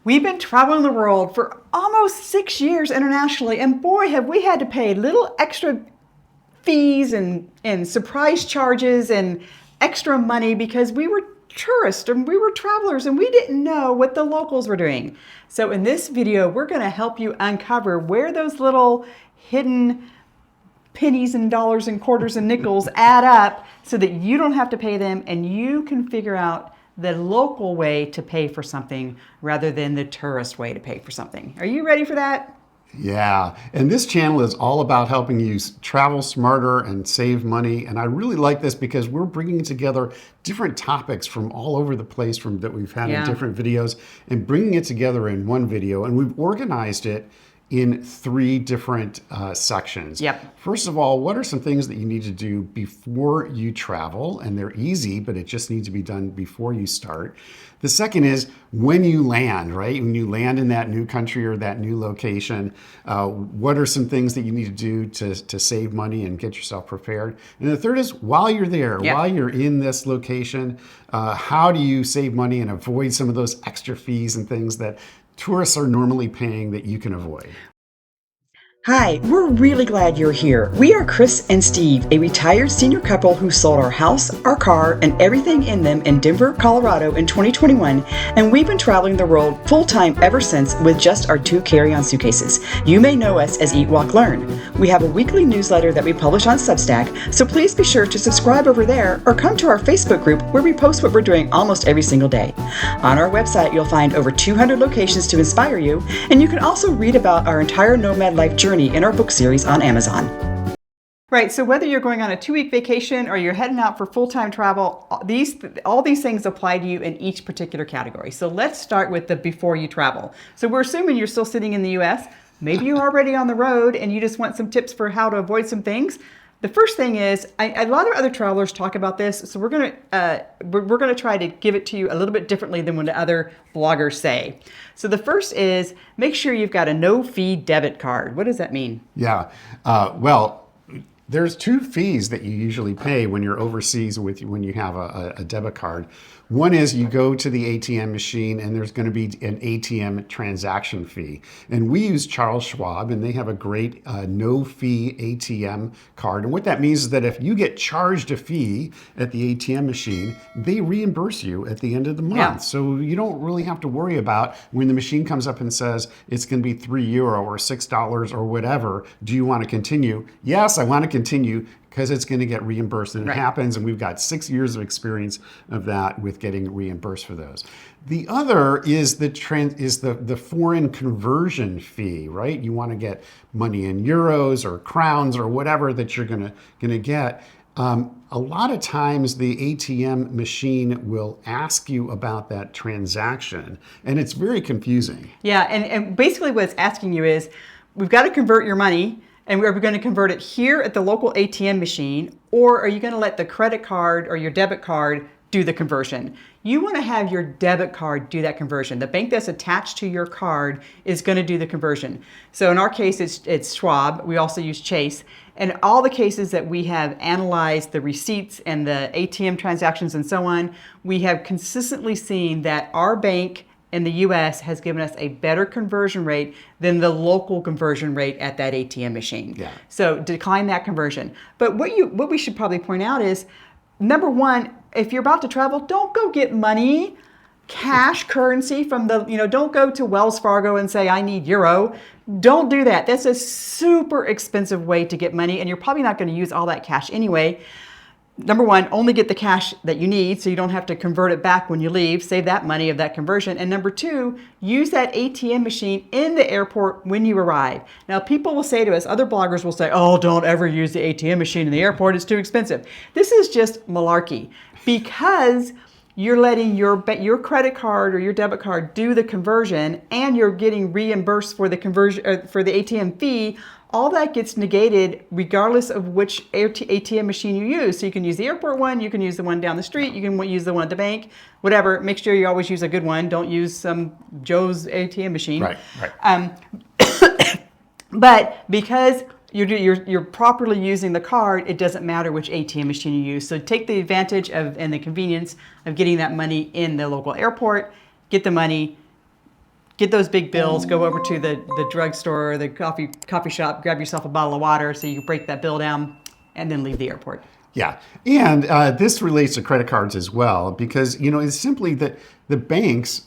We've been traveling the world for almost 6 years internationally, and boy, have we had to pay little extra fees and surprise charges and extra money because we were tourists and we were travelers and we didn't know what the locals were doing. So in this video, we're going to help you uncover where those little hidden pennies and dollars and quarters and nickels add up so that you don't have to pay them and you can figure out the local way to pay for something rather than the tourist way to pay for something. Are you ready for that? Yeah, and this channel is all about helping you travel smarter and save money. And I really like this because we're bringing together different topics from all over the place that we've had in different videos and bringing it together in one video. And we've organized it in 3 different sections. Yep. First of all, what are some things that you need to do before you travel? And they're easy, but it just needs to be done before you start. The second is when you land, right? When you land in that new country or that new location, what are some things that you need to do to save money and get yourself prepared? And the third is while you're there, while you're in this location, how do you save money and avoid some of those extra fees and things that tourists are normally paying that you can avoid? Hi, we're really glad you're here. We are Chris and Steve, a retired senior couple who sold our house, our car, and everything in them in Denver, Colorado in 2021, and we've been traveling the world full-time ever since with just our 2 carry-on suitcases. You may know us as Eat, Walk, Learn. We have a weekly newsletter that we publish on Substack, so please be sure to subscribe over there or come to our Facebook group where we post what we're doing almost every single day. On our website, you'll find over 200 locations to inspire you, and you can also read about our entire nomad life journey in our book series on Amazon. Right, so whether you're going on a 2-week vacation or you're heading out for full-time travel, all these things apply to you in each particular category. So let's start with the before you travel. So we're assuming you're still sitting in the US. Maybe you're already on the road and you just want some tips for how to avoid some things. The first thing is, a lot of other travelers talk about this, so we're gonna try to give it to you a little bit differently than what other bloggers say. So the first is, make sure you've got a no-fee debit card. What does that mean? Yeah, well, there's 2 fees that you usually pay when you're overseas when you have a debit card. One is you go to the ATM machine and there's going to be an ATM transaction fee. And we use Charles Schwab and they have a great no-fee ATM card. And what that means is that if you get charged a fee at the ATM machine, they reimburse you at the end of the month. Yeah. So you don't really have to worry about when the machine comes up and says it's going to be €3 or $6 or whatever. Do you want to continue? Yes, I want to continue, because it's going to get reimbursed, and it happens, and we've got 6 years of experience of that with getting reimbursed for those. The other is the foreign conversion fee, right? You want to get money in euros or crowns or whatever that you're going to get. A lot of times the ATM machine will ask you about that transaction, and it's very confusing. Yeah, and basically what it's asking you is, we've got to convert your money. And are we going to convert it here at the local ATM machine, or are you going to let the credit card or your debit card do the conversion? You want to have your debit card do that conversion. The bank that's attached to your card is going to do the conversion. So in our case, it's Schwab. We also use Chase. And all the cases that we have analyzed, the receipts and the ATM transactions and so on, we have consistently seen that our bank in the US has given us a better conversion rate than the local conversion rate at that ATM machine. Yeah. So decline that conversion. But what we should probably point out is, number one, if you're about to travel, don't go get money, cash currency from don't go to Wells Fargo and say, I need euro. Don't do that. That's a super expensive way to get money, and you're probably not going to use all that cash anyway. Number one, only get the cash that you need so you don't have to convert it back when you leave. Save that money of that conversion. And number 2, use that ATM machine in the airport when you arrive. Now, people will say to us, other bloggers will say, oh, don't ever use the ATM machine in the airport. It's too expensive. This is just malarkey, because you're letting your credit card or your debit card do the conversion, and you're getting reimbursed for the conversion for the ATM fee. All that gets negated regardless of which ATM machine you use. So you can use the airport one, you can use the one down the street, you can use the one at the bank, whatever. Make sure you always use a good one. Don't use some Joe's ATM machine. Right. But because you're properly using the card, it doesn't matter which ATM machine you use. So take the advantage of and the convenience of getting that money in the local airport, get the money, get those big bills, go over to the drugstore or the coffee shop, grab yourself a bottle of water so you can break that bill down, and then leave the airport. Yeah, and this relates to credit cards as well, because it's simply that the banks,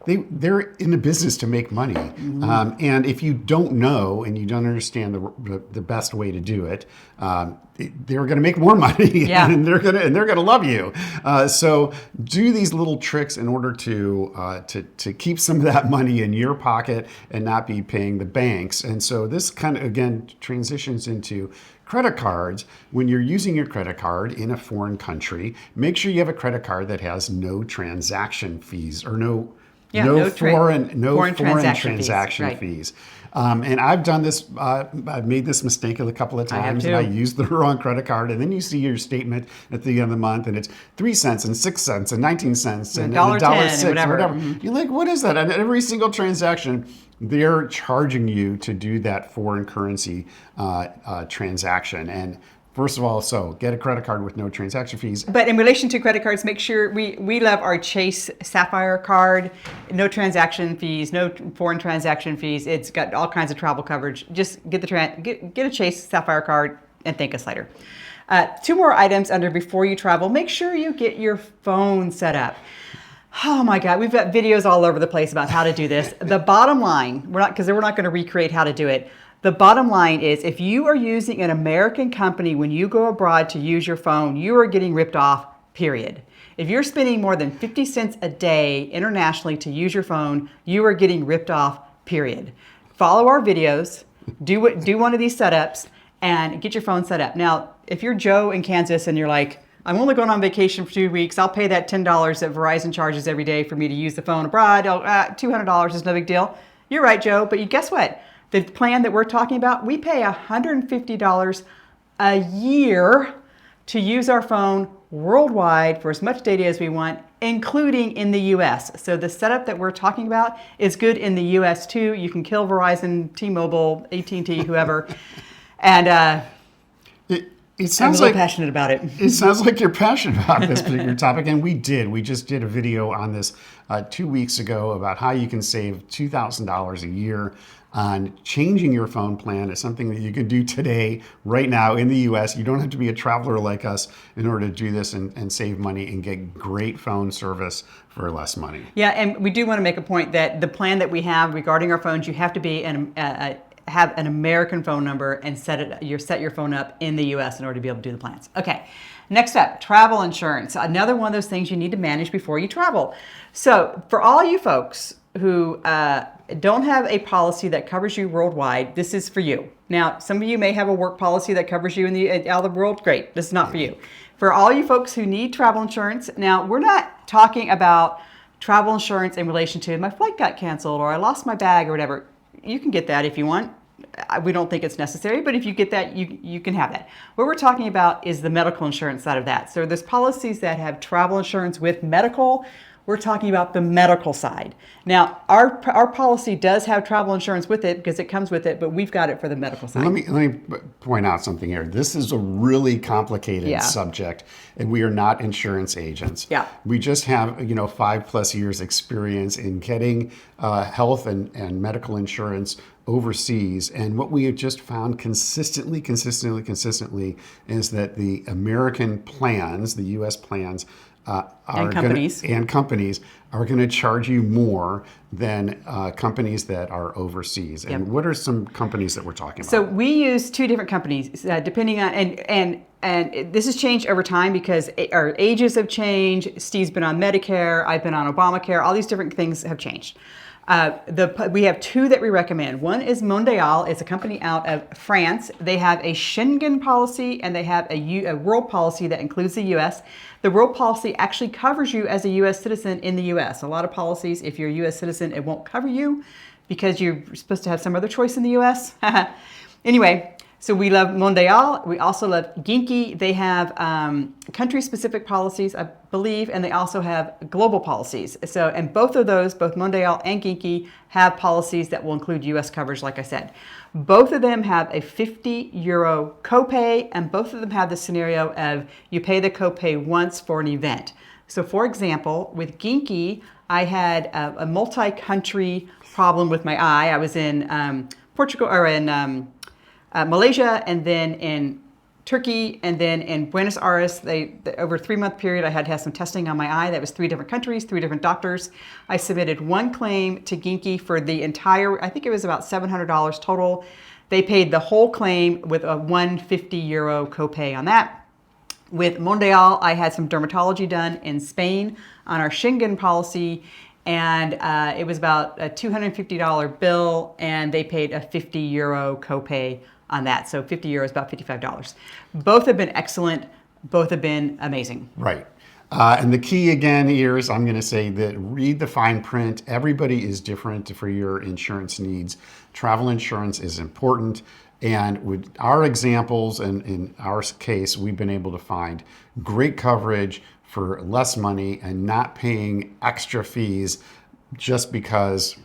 they're in the business to make money, and if you don't know and you don't understand the best way to do it, they're going to make more money, and they're going to love you. So do these little tricks in order to keep some of that money in your pocket and not be paying the banks. And so this kind of again transitions into credit cards. When you're using your credit card in a foreign country, make sure you have a credit card that has no transaction fees or no foreign transaction fees. And I've done this. I've made this mistake a couple of times, and I used the wrong credit card. And then you see your statement at the end of the month, and it's 3 cents and 6 cents and 19 cents and $1.06 whatever. Mm-hmm. You're like, what is that? And every single transaction, they're charging you to do that foreign currency transaction. And first of all, so get a credit card with no transaction fees. But in relation to credit cards, make sure we love our Chase Sapphire card. No transaction fees, no foreign transaction fees. It's got all kinds of travel coverage. Just get a Chase Sapphire card and thank us later. 2 more items under before you travel. Make sure you get your phone set up. Oh my God, we've got videos all over the place about how to do this. The bottom line, we're not going to recreate how to do it. The bottom line is if you are using an American company when you go abroad to use your phone, you are getting ripped off, period. If you're spending more than 50 cents a day internationally to use your phone, you are getting ripped off, period. Follow our videos, do one of these setups, and get your phone set up. Now, if you're Joe in Kansas and you're like, I'm only going on vacation for 2 weeks. I'll pay that $10 that Verizon charges every day for me to use the phone abroad. $200 is no big deal. You're right, Joe, but guess what? The plan that we're talking about, we pay $150 a year to use our phone worldwide for as much data as we want, including in the US. So the setup that we're talking about is good in the US too. You can kill Verizon, T-Mobile, AT&T, whoever. And it sounds I'm a little passionate about it. It sounds like you're passionate about this particular topic, and we just did a video on this 2 weeks ago about how you can save $2,000 a year on changing your phone plan. It's something that you can do today, right now in the US. You don't have to be a traveler like us in order to do this and save money and get great phone service for less money. Yeah, and we do want to make a point that the plan that we have regarding our phones, you have to be have an American phone number and set your phone up in the US in order to be able to do the plans. Okay, next up, travel insurance. Another one of those things you need to manage before you travel. So for all you folks who don't have a policy that covers you worldwide, this is for you. Now, some of you may have a work policy that covers you out of the world. Great, this is not for you. For all you folks who need travel insurance, now we're not talking about travel insurance in relation to my flight got canceled or I lost my bag or whatever. You can get that if you want. We don't think it's necessary, but if you get that, you can have that. What we're talking about is the medical insurance side of that. So there's policies that have travel insurance with medical. We're talking about the medical side. Now, our policy does have travel insurance with it because it comes with it, but we've got it for the medical side. Let me point out something here. This is a really complicated subject, and we are not insurance agents. Yeah. We just have 5+ years experience in getting health and medical insurance overseas. And what we have just found consistently is that the American plans, the U.S. plans, companies are going to charge you more than companies that are overseas. And what are some companies that we're talking about? So we use 2 different companies depending on, and this has changed over time because our ages have changed. Steve's been on Medicare, I've been on Obamacare, all these different things have changed. We have 2 that we recommend. One is Mondial. It's a company out of France. They have a Schengen policy and they have a world policy that includes the U.S. The world policy actually covers you as a U.S. citizen in the U.S. A lot of policies, if you're a U.S. citizen, it won't cover you because you're supposed to have some other choice in the U.S. Anyway, so we love Mondial. We also love Ginkgo. They have country-specific policies, I believe, and they also have global policies. So, and both of those, both Mondial and Ginkgo, have policies that will include U.S. coverage, like I said. Both of them have a €50 copay, and both of them have the scenario of you pay the copay once for an event. So, for example, with Ginkgo, I had a multi-country problem with my eye. I was in Portugal, or in Malaysia, and then in Turkey, and then in Buenos Aires. Over a 3-month period, I had to have some testing on my eye. That was 3 different countries, 3 different doctors. I submitted one claim to Ginkgo for the entire, I think it was about $700 total. They paid the whole claim with a €150 copay on that. With Mondial, I had some dermatology done in Spain on our Schengen policy, and it was about a $250 bill, and they paid a €50 copay on that. So €50 is about $55. Both have been excellent. Both have been amazing. Right. And the key again here is I'm going to say that read the fine print. Everybody is different for your insurance needs. Travel insurance is important. And with our examples and in our case, we've been able to find great coverage for less money and not paying extra fees just because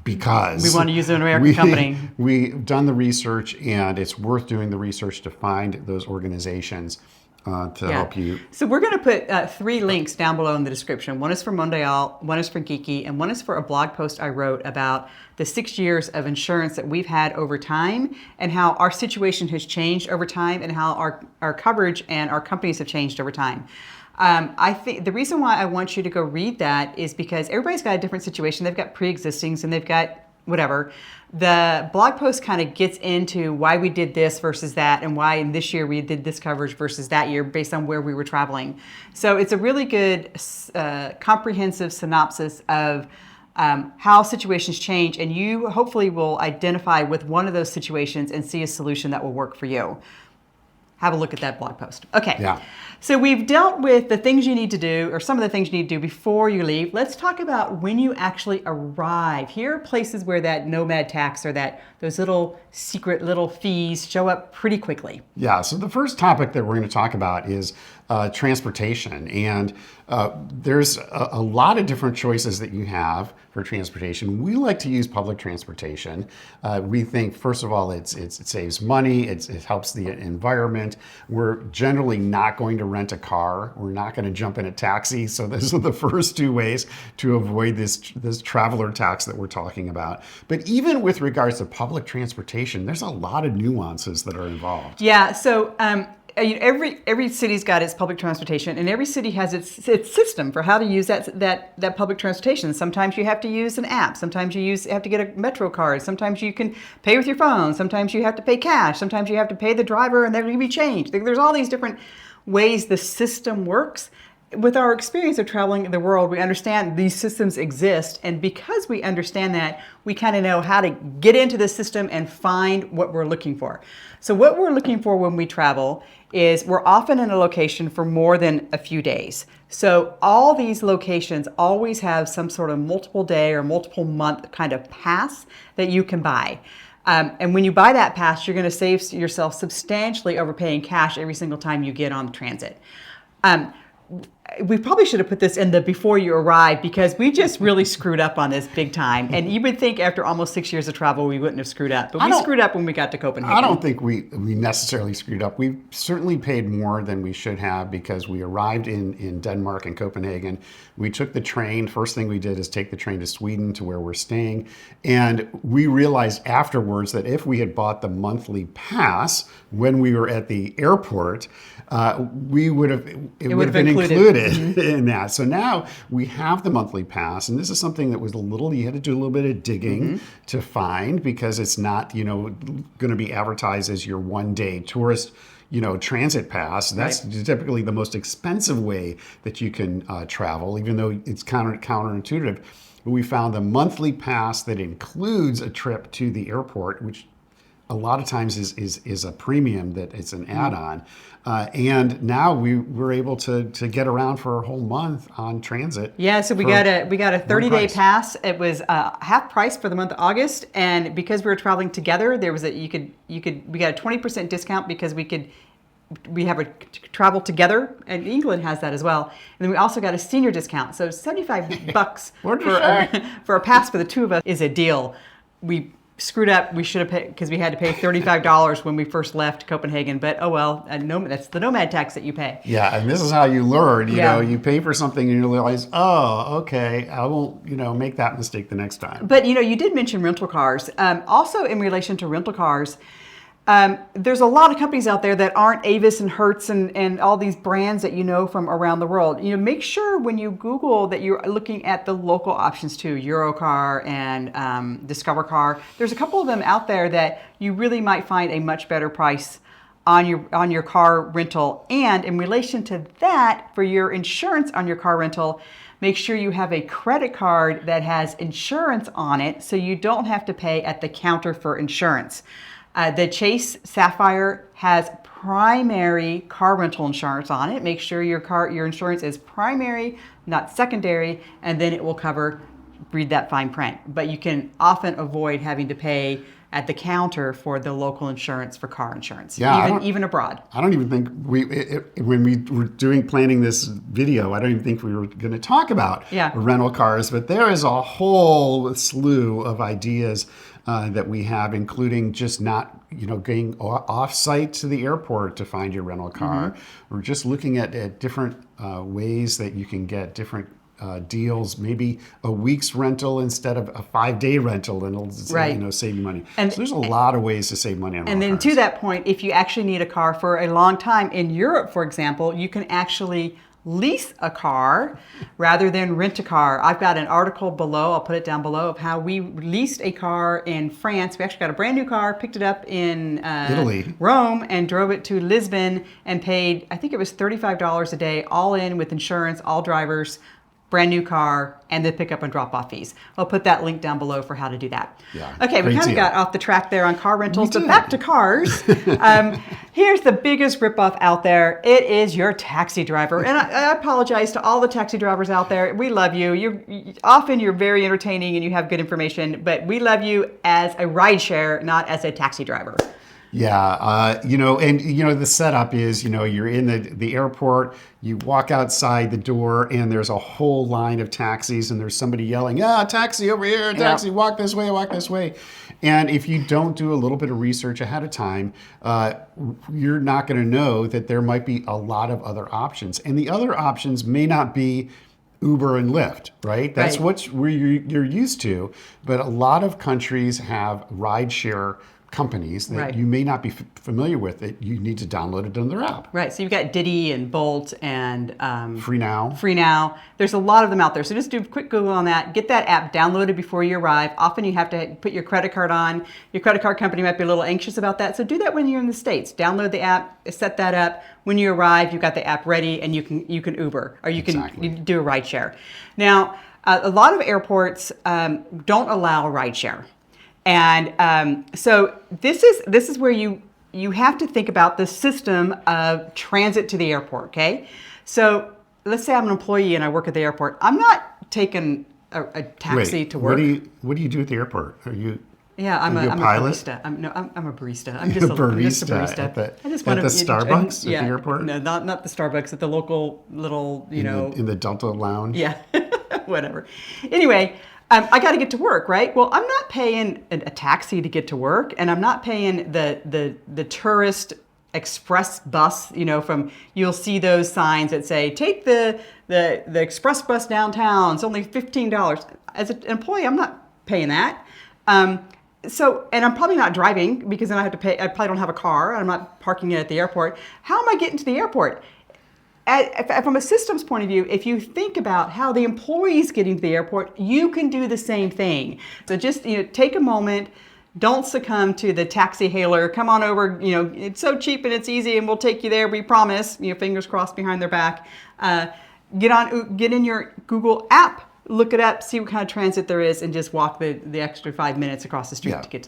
we want to use an American company. We've done the research, and it's worth doing the research to find those organizations to help you. So we're going to put 3 links down below in the description. One is for Mondial, one is for Geeky, and one is for a blog post I wrote about the 6 years of insurance that we've had over time, and how our situation has changed over time, and how our coverage and our companies have changed over time. I think the reason why I want you to go read that is because everybody's got a different situation. They've got pre-existings, and they've got whatever. The blog post kind of gets into why we did this versus that, and why in this year we did this coverage versus that year based on where we were traveling. So it's a really good comprehensive synopsis of how situations change, and you hopefully will identify with one of those situations and see a solution that will work for you. Have a look at that blog post. Okay. Yeah. So we've dealt with the things you need to do, or some of the things you need to do before you leave. Let's talk about when you actually arrive. Here are places where that Nomad Tax or those little secret little fees show up pretty quickly. Yeah. So the first topic that we're going to talk about is transportation. And there's a lot of different choices that you have for transportation. We like to use public transportation. We think, first of all, it saves money. It helps the environment. We're generally not going to rent a car. We're not going to jump in a taxi. So those are the first 2 ways to avoid this traveler tax that we're talking about. But even with regards to public transportation, there's a lot of nuances that are involved. Yeah. So every city's got its public transportation, and every city has its system for how to use that public transportation. Sometimes you have to use an app. Sometimes you have to get a Metro card. Sometimes you can pay with your phone. Sometimes you have to pay cash. Sometimes you have to pay the driver, and they're going to be changed. There's all these different ways the system works. With our experience of traveling the world, we understand these systems exist, and because we understand that, we kind of know how to get into the system and find what we're looking for. So what we're looking for when we travel is we're often in a location for more than a few days. So all these locations always have some sort of multiple day or multiple month kind of pass that you can buy. And when you buy that pass, you're going to save yourself substantially overpaying cash every single time you get on the transit. We probably should have put this in the before you arrive, because we just really screwed up on this big time. And you would think after almost 6 years of travel, we wouldn't have screwed up. But we screwed up when we got to Copenhagen. I don't think we necessarily screwed up. We certainly paid more than we should have, because we arrived in Denmark and Copenhagen. We took the train. First thing we did is take the train to Sweden, to where we're staying. And we realized afterwards that if we had bought the monthly pass when we were at the airport, it would have been included in that. So now we have the monthly pass, and this is something that was you had to do a little bit of digging to find, because it's not, going to be advertised as your 1-day tourist, transit pass. That's typically the most expensive way that you can travel, even though it's counterintuitive. But we found the monthly pass that includes a trip to the airport, which a lot of times is a premium, that it's an add-on. And now we're able to get around for a whole month on transit. Yeah, so we got a 30-day pass. It was half price for the month of August, and because we were traveling together, there was we got a 20% discount, because we have a travel together, and England has that as well. And then we also got a senior discount. So $75 for a pass for the 2 of us is a deal. We screwed up. We should have paid, because we had to pay $35 when we first left Copenhagen. But oh well, that's the Nomad tax that you pay. Yeah, and this is how you learn. You Yeah. know, you pay for something and you realize, oh, okay, I won't, make that mistake the next time. But you did mention rental cars. Also, in relation to rental cars, there's a lot of companies out there that aren't Avis and Hertz and all these brands that you know from around the world. Make sure when you Google that you're looking at the local options too, Eurocar and Discover Car. There's a couple of them out there that you really might find a much better price on your car rental. And in relation to that, for your insurance on your car rental, make sure you have a credit card that has insurance on it, so you don't have to pay at the counter for insurance. The Chase Sapphire has primary car rental insurance on it. Make sure your insurance is primary, not secondary, and then it will read that fine print. But you can often avoid having to pay at the counter for the local insurance for car insurance, even abroad. I don't even think when we were planning this video, I don't even think we were going to talk about rental cars, but there is a whole slew of ideas that we have, including just not, going off-site to the airport to find your rental car. We're just looking at different ways that you can get different deals, maybe a week's rental instead of a 5-day rental, and it'll save you money. So there's a lot of ways to save money on rental cars. And then to that point, if you actually need a car for a long time, in Europe, for example, you can actually lease a car rather than rent a car. I've got an article below, I'll put it down below, of how we leased a car in France. We actually got a brand new car, picked it up in Italy, Rome, and drove it to Lisbon and paid, I think it was $35 a day, all in with insurance, all drivers, brand new car, and the pickup and drop off fees. I'll put that link down below for how to do that. Yeah, okay, we kind of got off the track there on car rentals, but back to cars. Here's the biggest ripoff out there. It is your taxi driver. And I apologize to all the taxi drivers out there. We love you. You're very entertaining and you have good information, but we love you as a rideshare, not as a taxi driver. Yeah, the setup is, you're in the airport, you walk outside the door, and there's a whole line of taxis, and there's somebody yelling, taxi over here, taxi, walk this way, walk this way. And if you don't do a little bit of research ahead of time, you're not going to know that there might be a lot of other options. And the other options may not be Uber and Lyft, right? That's what you're used to. But a lot of countries have rideshare companies that you may not be familiar with, that you need to download it on their app. Right. So you've got Diddy and Bolt and Free Now. There's a lot of them out there. So just do a quick Google on that. Get that app downloaded before you arrive. Often you have to put your credit card on. Your credit card company might be a little anxious about that. So do that when you're in the States. Download the app, set that up. When you arrive, you've got the app ready, and you can Uber, or you can do a rideshare. Now, a lot of airports don't allow rideshare. And so this is where you have to think about the system of transit to the airport, okay? So let's say I'm an employee and I work at the airport. I'm not taking a taxi to work. What do you do at the airport? Are you? Yeah, I'm a barista. I'm a barista. I'm just a barista. At the Starbucks at the airport? No, not the Starbucks, at the local little, in the Delta Lounge? Yeah, whatever. Anyway, I got to get to work, right? Well, I'm not paying a taxi to get to work, and I'm not paying the tourist express bus. You'll see those signs that say, take the express bus downtown. It's only $15. As an employee, I'm not paying that. And I'm probably not driving, because then I have to pay. I probably don't have a car. I'm not parking it at the airport. How am I getting to the airport? From a systems point of view, if you think about how the employee's getting to the airport, you can do the same thing. So just take a moment. Don't succumb to the taxi hailer. Come on over. It's so cheap and it's easy, and we'll take you there. We promise. Fingers crossed behind their back. Get in your Google app. Look it up, see what kind of transit there is, and just walk the extra 5 minutes across the street to get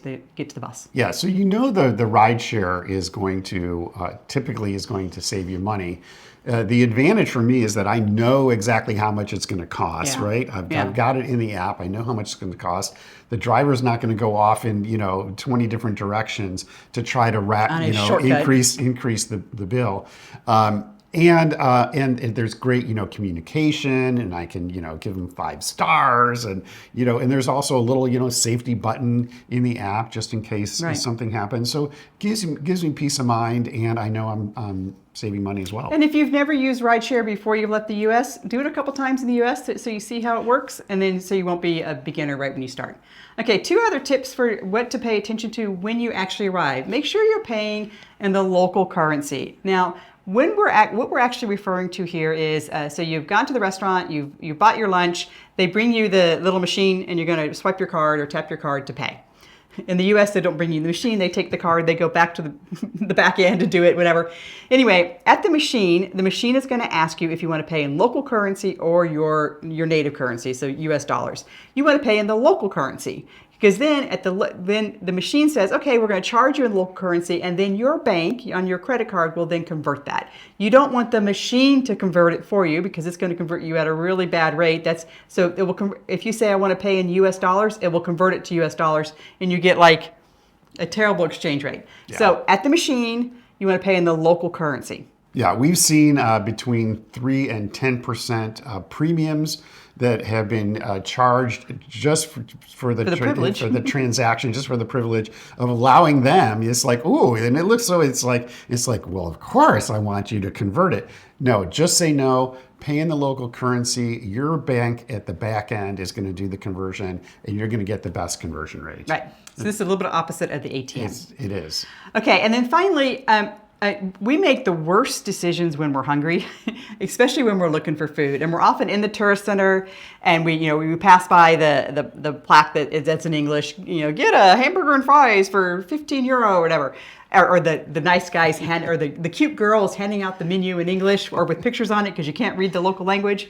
to the bus. Yeah, so the ride share is going to typically save you money. The advantage for me is that I know exactly how much it's going to cost, right? I've got it in the app. I know how much it's going to cost. The driver's not going to go off in 20 different directions to try to increase the bill. And there's great, communication, and I can, give them 5 stars, and there's also a little, safety button in the app just in case something happens. So gives me peace of mind, and I know I'm saving money as well. And if you've never used rideshare before you've left the U.S., do it a couple times in the U.S. so you see how it works, and then so you won't be a beginner right when you start. Okay, 2 other tips for what to pay attention to when you actually arrive. Make sure you're paying in the local currency. Now, what we're actually referring to here is, so you've gone to the restaurant, you've bought your lunch, they bring you the little machine, and you're going to swipe your card or tap your card to pay. In the US, they don't bring you the machine. They take the card, they go back to the back end to do it, whatever. Anyway, at the machine is going to ask you if you want to pay in local currency or your native currency, so US dollars. You want to pay in the local currency. Because then the machine says, okay, we're going to charge you in local currency, and then your bank on your credit card will then convert that. You don't want the machine to convert it for you because it's going to convert you at a really bad rate. So it will. If you say I want to pay in US dollars, it will convert it to US dollars, and you get like a terrible exchange rate. Yeah. So at the machine, you want to pay in the local currency. Yeah, we've seen between 3 and 10% premiums that have been charged just for the transaction, just for the privilege of allowing them. It's like, ooh, and it looks so. It's like, well, of course I want you to convert it. No, just say no. Pay in the local currency. Your bank at the back end is going to do the conversion, and you're going to get the best conversion rate. Right. So this is a little bit opposite of the ATM. It is. Okay, and then finally. We make the worst decisions when we're hungry, especially when we're looking for food. And we're often in the tourist center, and we pass by the plaque that's in English. Get a hamburger and fries for €15 or whatever, or the nice guys or the cute girls handing out the menu in English or with pictures on it because you can't read the local language.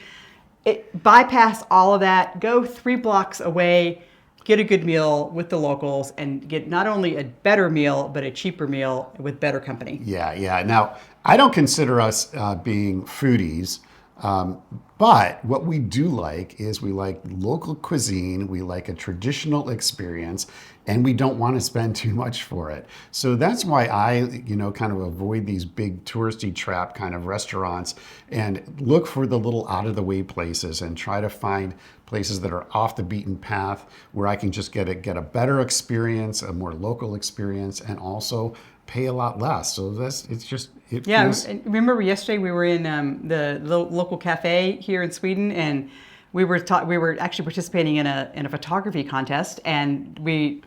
Bypass all of that. Go 3 blocks away. Get a good meal with the locals and get not only a better meal, but a cheaper meal with better company. Yeah. Now, I don't consider us being foodies, but what we do like is we like local cuisine, we like a traditional experience, and we don't want to spend too much for it. So that's why I, kind of avoid these big touristy trap kind of restaurants and look for the little out of the way places and try to find places that are off the beaten path where I can just get a better experience, a more local experience, and also pay a lot less. So and remember yesterday we were in the local cafe here in Sweden, and we were actually participating in a photography contest, and we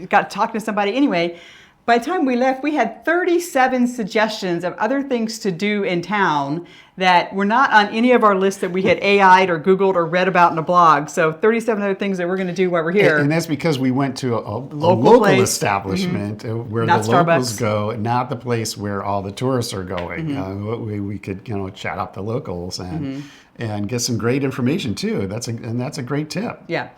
got talking to somebody anyway. By the time we left, we had 37 suggestions of other things to do in town that were not on any of our lists that we had AI'd or Googled or read about in a blog. So 37 other things that we're going to do while we're here. And that's because we went to a local establishment where not the Starbucks. Locals go, not the place where all the tourists are going. We could chat up the locals and get some great information too. That's a great tip. Yeah.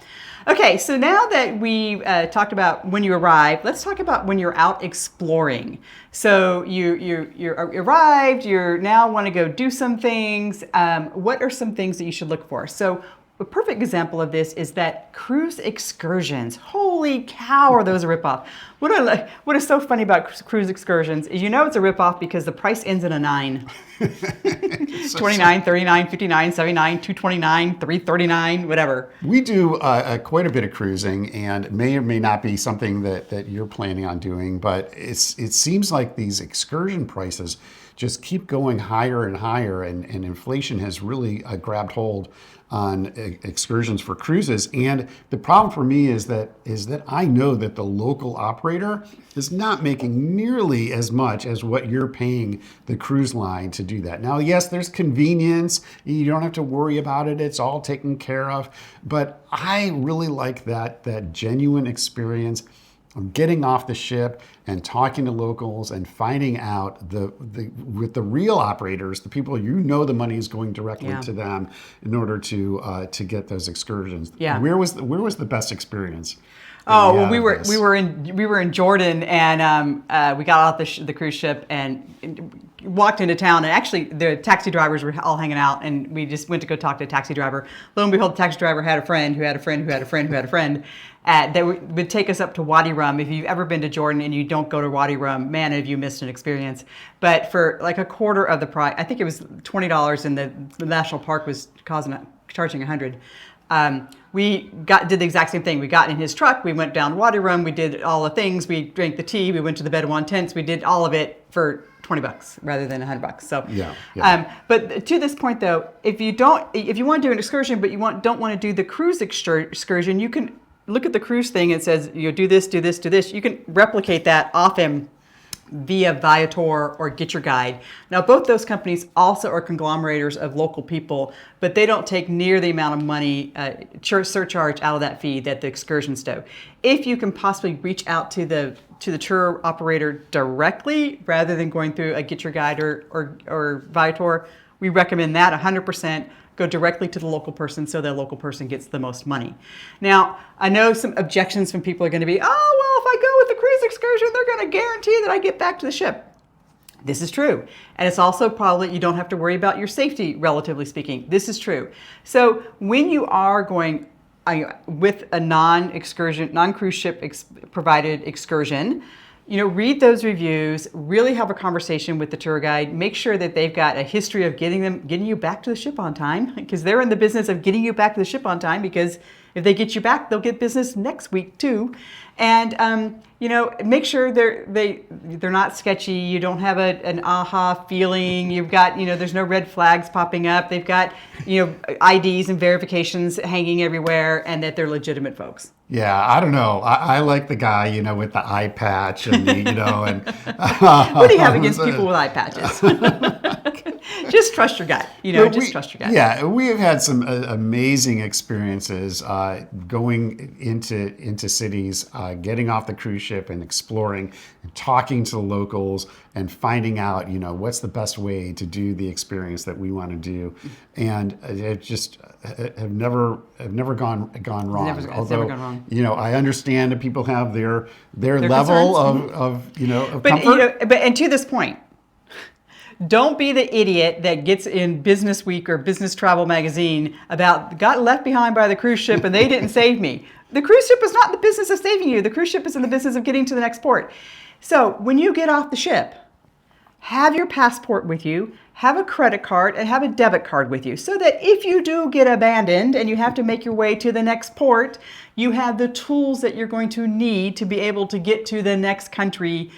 Okay, so now that we talked about when you arrive, let's talk about when you're out exploring. So you arrived, you now want to go do some things. What are some things that you should look for? So a perfect example of this is that cruise excursions. Holy cow, are those a ripoff? What is so funny about cruise excursions is it's a ripoff because the price ends in a 9. 29, 39, 59, 79, 229, 339, whatever. We do quite a bit of cruising, and may or may not be something that you're planning on doing, but it seems like these excursion prices just keep going higher and higher, and inflation has really grabbed hold on excursions for cruises. And the problem for me is that I know that the local operator is not making nearly as much as what you're paying the cruise line to do that. Now, yes, there's convenience. You don't have to worry about it. It's all taken care of. But I really like that genuine experience of getting off the ship and talking to locals and finding out with the real operators, the people the money is going directly to them in order to get those excursions. Yeah. Where was the best experience? Oh, well, we were in Jordan, and we got off the cruise ship and walked into town, and actually the taxi drivers were all hanging out, and we just went to go talk to a taxi driver. Lo and behold, the taxi driver had a friend who had a friend who had a friend who had a friend, that would take us up to Wadi Rum. If you've ever been to Jordan and you don't go to Wadi Rum, man, have you missed an experience. But for like a quarter of the price, I think it was $20, and the national park was charging $100. We did the exact same thing. We got in his truck, we went down Wadi Rum, we did all the things, we drank the tea, we went to the Bedouin tents, we did all of it for $20 rather than $100. So, but to this point though, if you want to do an excursion, but you don't want to do the cruise excursion, you can look at the cruise thing. It says, do this, do this, do this. You can replicate that off him via Viator or Get Your Guide. Now, both those companies also are conglomerates of local people, but they don't take near the amount of money, surcharge out of that fee that the excursions do. If you can possibly reach out to the tour operator directly rather than going through a Get Your Guide or Viator, we recommend that 100%. Go directly to the local person so that local person gets the most money. Now, I know some objections from people are going to be, oh, well, if I go with the cruise excursion, they're going to guarantee that I get back to the ship. This is true. And it's also probably you don't have to worry about your safety, relatively speaking. This is true. So when you are going with a non-cruise ship provided excursion, read those reviews, really have a conversation with the tour guide, make sure that they've got a history of getting you back to the ship on time, because they're in the business of getting you back to the ship on time, because if they get you back, they'll get business next week too. And, make sure they're not sketchy. You don't have an aha feeling. You've got, there's no red flags popping up. They've got, IDs and verifications hanging everywhere, and that they're legitimate folks. Yeah, I don't know. I like the guy, with the eye patch and and what do you have against people with eye patches? Just trust your gut. Trust your gut. Yeah, we have had some amazing experiences going into cities, getting off the cruise ship and exploring and talking to the locals and finding out, what's the best way to do the experience that we want to do. And it just have never gone wrong. It's never gone wrong. I understand that people have their level of comfort. And to this point, don't be the idiot that gets in Business Week or Business Travel magazine about got left behind by the cruise ship and they didn't save me. The cruise ship is not in the business of saving you. The cruise ship is in the business of getting to the next port. So when you get off the ship, have your passport with you, have a credit card, and have a debit card with you, so that if you do get abandoned and you have to make your way to the next port, you have the tools that you're going to need to be able to get to the next country.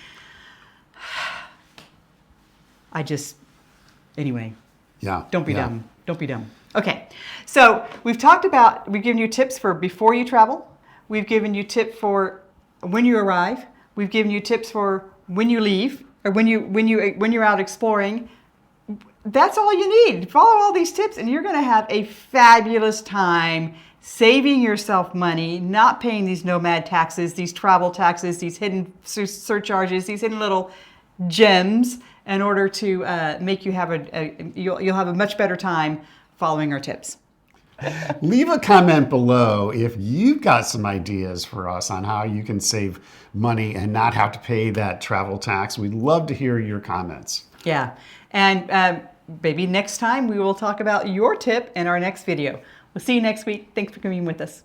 Anyway. Yeah. Don't be dumb. Don't be dumb. Okay. So we've given you tips for before you travel. We've given you tips for when you arrive. We've given you tips for when you leave or when you're out exploring. That's all you need. Follow all these tips and you're going to have a fabulous time saving yourself money, not paying these nomad taxes, these travel taxes, these hidden surcharges, these hidden little gems, in order to make you have you'll have a much better time following our tips. Leave a comment below if you've got some ideas for us on how you can save money and not have to pay that travel tax. We'd love to hear your comments. Yeah, and maybe next time we will talk about your tip in our next video. We'll see you next week. Thanks for coming with us.